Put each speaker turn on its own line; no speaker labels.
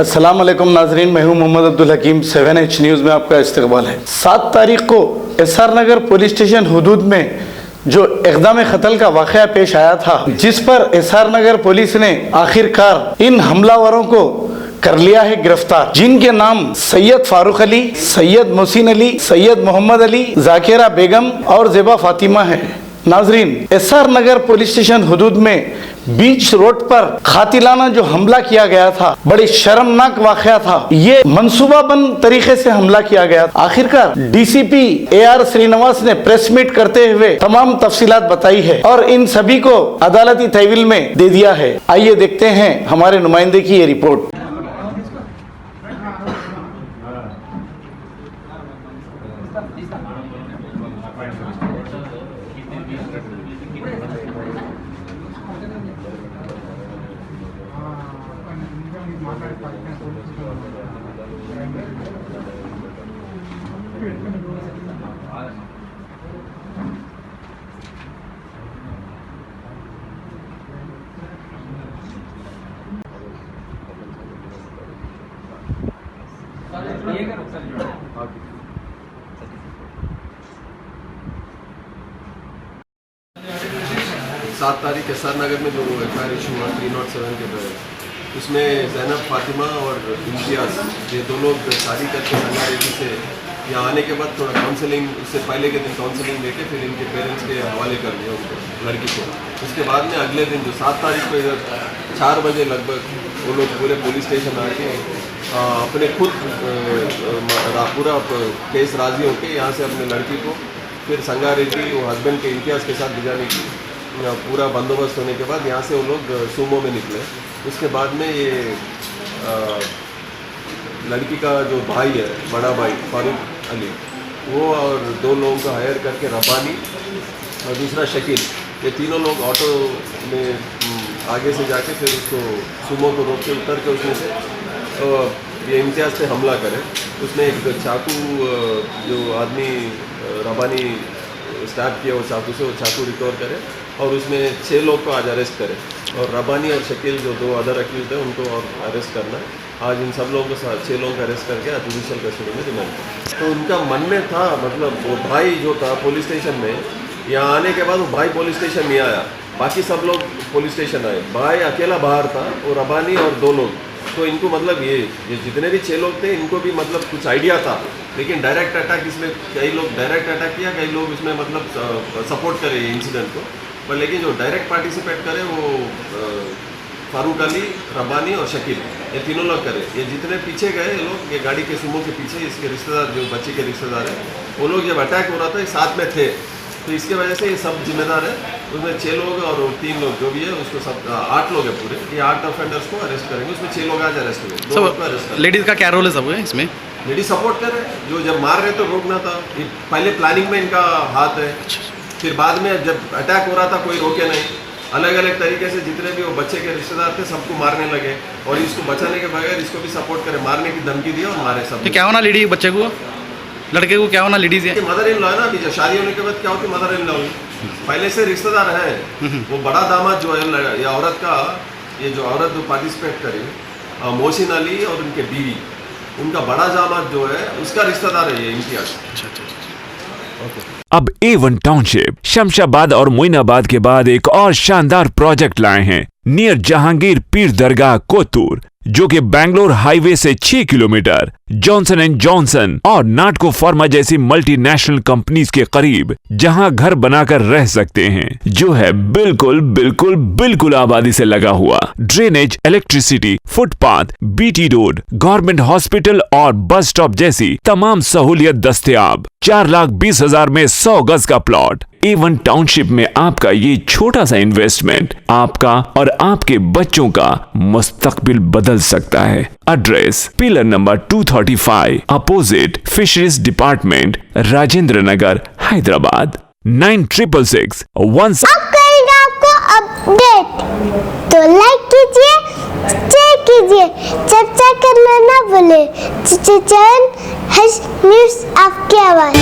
अस्सलाम वालेकुम नाजरीन, मैं हूं मोहम्मद अब्दुल हकीम। 7H न्यूज़ में आपका इस्तकबाल है। 7 तारीख को एसआर नगर पुलिस स्टेशन हुदूद में जो इक़दाम क़त्ल का वाक़या पेश आया था, जिस पर एसआर नगर पुलिस ने आखिरकार इन हमलावरों को कर लिया है गिरफ्तार, जिनके नाम सैयद फारूक अली, सैयद मोहसिन अली, सैयद मोहम्मद अली, जाकिरा बेगम और ज़ेबा फातिमा है। नाजरीन, एसआर नगर पुलिस स्टेशन हुदूद में बीच रोड पर खातिलाना जो हमला किया गया था, बड़ी शर्मनाक वाक़या था। ये मंसूबाबंद तरीके से हमला किया गया। आखिरकार डीसीपी AR श्रीनिवास ने प्रेस मीट करते हुए तमाम तफसीलात बताई है और इन सभी को अदालती तहवील में दे दिया है। आइए देखते हैं हमारे नुमाइंदे की ये रिपोर्ट।
सात तारीख एसआर नगर में जो FIR इशू हुआ 307 के तहत, उसमें ज़ैनब फातिमा और इम्तियाज़ ये दो लोग शादी करके संगारेड्डी से यहाँ आने के बाद थोड़ा काउंसलिंग, उससे पहले के दिन काउंसलिंग देके फिर इनके पेरेंट्स के हवाले कर दिया उनको, लड़की को। उसके बाद में अगले दिन जो 7 तारीख को इधर 4 बजे लगभग वो लोग पूरे पुलिस स्टेशन आके अपने खुद पूरा केस राज़ी होके यहाँ से अपने लड़की को फिर संगारेड्डी वो हस्बैंड के इम्तियाज़ के साथ भिजाने की पूरा बंदोबस्त होने के बाद यहाँ से वो लोग सूमो में निकले। उसके बाद में ये लड़की का जो भाई है, बड़ा भाई फारूक अली, वो और 2 लोगों को हायर करके रब्बानी और दूसरा शकील, ये तीनों लोग ऑटो में आगे से जाके फिर उसको सूमो को रोक के उतर के उसमें से ये इम्तियाज़ पे हमला करे। उसने एक चाकू जो आदमी रब्बानी स्टार्ट किया वो चाकू से, वो चाकू रिकवर करे और उसमें 6 लोग को आज अरेस्ट करे और रब्बानी और शकील जो 2 अदर अक्यूज़ है उनको और अरेस्ट करना है। आज इन सब लोगों को 6 लोगों को अरेस्ट करके आज जुडिशल कस्टडी में रिमांड किया। तो उनका मन में था, मतलब वो भाई जो था पुलिस स्टेशन में, यहाँ आने के बाद वो भाई पुलिस स्टेशन नहीं आया, बाकी सब लोग पुलिस स्टेशन आए, भाई अकेला बाहर था, वो रब्बानी और 2 लोग। तो इनको मतलब ये जितने भी 6 लोग थे इनको भी मतलब कुछ आइडिया था, लेकिन डायरेक्ट अटैक इसमें कई लोग डायरेक्ट अटैक किया, कई लोग इसमें मतलब सपोर्ट करे ये इंसिडेंट को, पर लेकिन जो डायरेक्ट पार्टिसिपेट करे वो फारूक अली, रब्बानी और शकील, ये तीनों लोग करे। ये जितने पीछे गए ये लोग, ये गाड़ी के सुमो के पीछे इसके रिश्तेदार जो बच्चे के रिश्तेदार हैं, वो लोग जब अटैक हो रहा था ये साथ में थे, तो इसके वजह से ये सब जिम्मेदार है। उसमें 6 लोग और 3 लोग जो भी है उसको सब 8 लोग है पूरे, ये 8 ऑफेंडर्स को अरेस्ट करेंगे। उसमें 6 लोग आज अरेस्ट हुए, 2 लोग को अरेस्ट कर।
लेडीज़ का क्या रोल है सब इसमें?
लेडीज सपोर्ट कर रहे हैं, जो जब मार रहे तो रोकना था, ये पहले प्लानिंग में इनका हाथ है, फिर बाद में जब अटैक हो रहा था कोई रोके नहीं, अलग अलग तरीके से जितने भी वो बच्चे के रिश्तेदार थे सबको मारने लगे और इसको बचाने के बगैर इसको भी सपोर्ट करे, मारने की धमकी दी और मारे सब।
तो क्या होना लेडी बच्चे को, लड़के को क्या होना लेडीज है?
मदर इन लॉ है ना, अभी जब शादी होने के बाद क्या होती है मदर इन लॉ, पहले से रिश्तेदार है। वो बड़ा दामाद जो है ये औरत का, ये जो औरत जो पार्टिसिपेट करी मोहसिन अली और उनके बीवी, उनका बड़ा दामाद जो है उसका रिश्तेदार है ये इम्तियाज।
अब A1 टाउनशिप शमशाबाद और मोइनाबाद के बाद एक और शानदार प्रोजेक्ट लाए हैं नियर जहांगीर पीर दरगाह कोतूर, जो कि बैंगलोर हाईवे से 6 किलोमीटर जॉनसन एंड जॉनसन और नाटको फार्मा जैसी मल्टीनेशनल कंपनीज के करीब, जहां घर बनाकर रह सकते हैं, जो है बिल्कुल बिल्कुल बिल्कुल आबादी से लगा हुआ। Drainage, electricity, footpath, BT road, government hospital और बस स्टॉप जैसी तमाम सहूलियत दस्तयाब। 4,20,000 में 100 गज का प्लॉट। A1 टाउनशिप में आपका ये छोटा सा इन्वेस्टमेंट आपका और आपके बच्चों का मुस्तकबिल बदल सकता है। Address pillar number 235 opposite fisheries department, Rajendra Nagar, Hyderabad. 9666 1।
अब करेंगे आपको अपडेट, तो लाइक कीजिए, शेयर कीजिए, चर्चा करना ना भूले। चैनल न्यूज़ आपकी आवाज़।